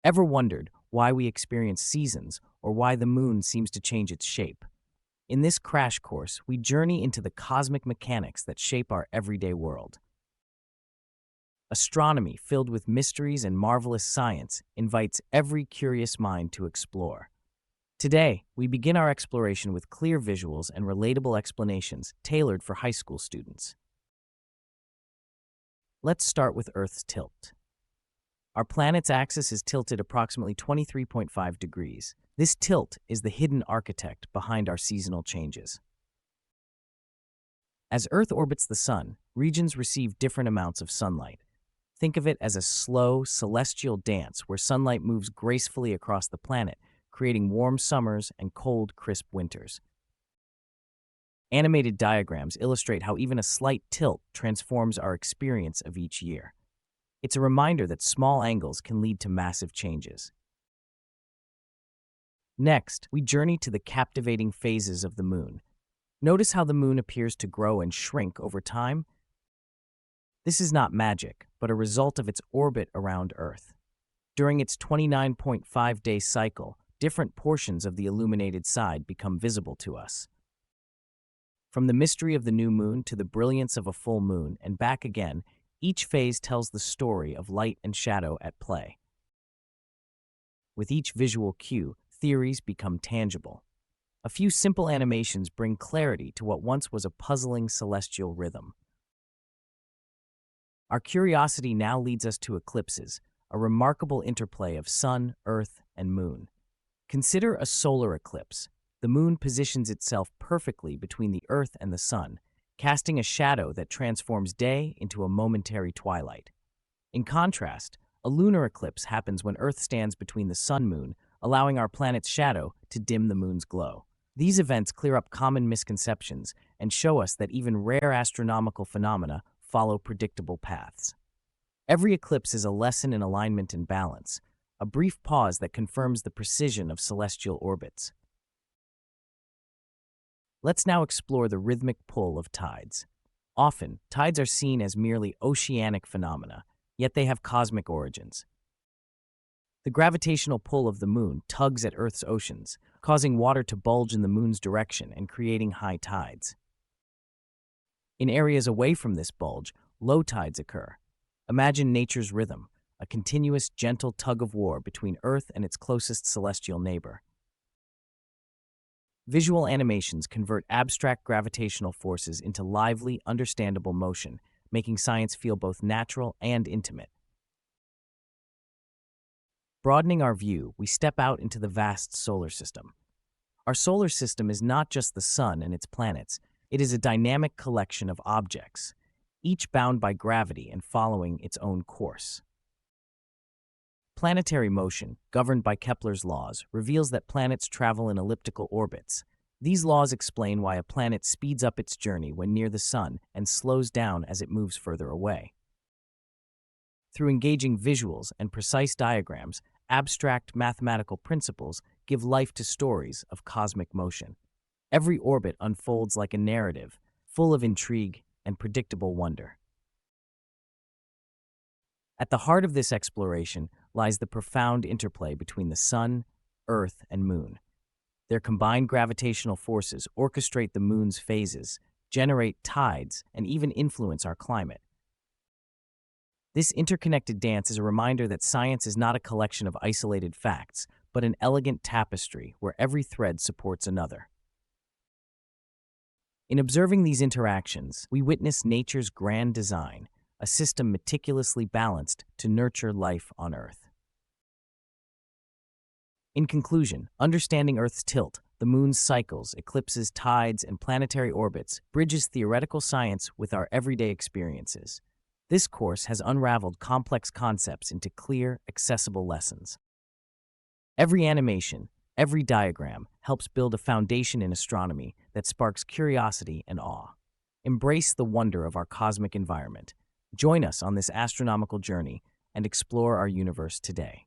Ever wondered why we experience seasons or why the moon seems to change its shape? In this crash course, we journey into the cosmic mechanics that shape our everyday world. Astronomy, filled with mysteries and marvelous science, invites every curious mind to explore. Today, we begin our exploration with clear visuals and relatable explanations tailored for high school students. Let's start with Earth's tilt. Our planet's axis is tilted approximately 23.5 degrees. This tilt is the hidden architect behind our seasonal changes. As Earth orbits the Sun, regions receive different amounts of sunlight. Think of it as a slow, celestial dance where sunlight moves gracefully across the planet, creating warm summers and cold, crisp winters. Animated diagrams illustrate how even a slight tilt transforms our experience of each year. It's a reminder that small angles can lead to massive changes. Next, we journey to the captivating phases of the moon. Notice how the moon appears to grow and shrink over time? This is not magic, but a result of its orbit around Earth. During its 29.5-day cycle, different portions of the illuminated side become visible to us. From the mystery of the new moon to the brilliance of a full moon and back again, each phase tells the story of light and shadow at play. With each visual cue, theories become tangible. A few simple animations bring clarity to what once was a puzzling celestial rhythm. Our curiosity now leads us to eclipses, a remarkable interplay of sun, earth, and moon. Consider a solar eclipse. The moon positions itself perfectly between the earth and the sun, casting a shadow that transforms day into a momentary twilight. In contrast, a lunar eclipse happens when Earth stands between the sun-moon, allowing our planet's shadow to dim the moon's glow. These events clear up common misconceptions and show us that even rare astronomical phenomena follow predictable paths. Every eclipse is a lesson in alignment and balance, a brief pause that confirms the precision of celestial orbits. Let's now explore the rhythmic pull of tides. Often, tides are seen as merely oceanic phenomena, yet they have cosmic origins. The gravitational pull of the moon tugs at Earth's oceans, causing water to bulge in the moon's direction and creating high tides. In areas away from this bulge, low tides occur. Imagine nature's rhythm, a continuous, gentle tug-of-war between Earth and its closest celestial neighbor. Visual animations convert abstract gravitational forces into lively, understandable motion, making science feel both natural and intimate. Broadening our view, we step out into the vast solar system. Our solar system is not just the sun and its planets, it is a dynamic collection of objects, each bound by gravity and following its own course. Planetary motion, governed by Kepler's laws, reveals that planets travel in elliptical orbits. These laws explain why a planet speeds up its journey when near the sun and slows down as it moves further away. Through engaging visuals and precise diagrams, abstract mathematical principles give life to stories of cosmic motion. Every orbit unfolds like a narrative, full of intrigue and predictable wonder. At the heart of this exploration lies the profound interplay between the sun, earth, and moon. Their combined gravitational forces orchestrate the moon's phases, generate tides, and even influence our climate. This interconnected dance is a reminder that science is not a collection of isolated facts, but an elegant tapestry where every thread supports another. In observing these interactions, we witness nature's grand design, a system meticulously balanced to nurture life on Earth. In conclusion, understanding Earth's tilt, the moon's cycles, eclipses, tides, and planetary orbits bridges theoretical science with our everyday experiences. This course has unraveled complex concepts into clear, accessible lessons. Every animation, every diagram helps build a foundation in astronomy that sparks curiosity and awe. Embrace the wonder of our cosmic environment. Join us on this astronomical journey and explore our universe today.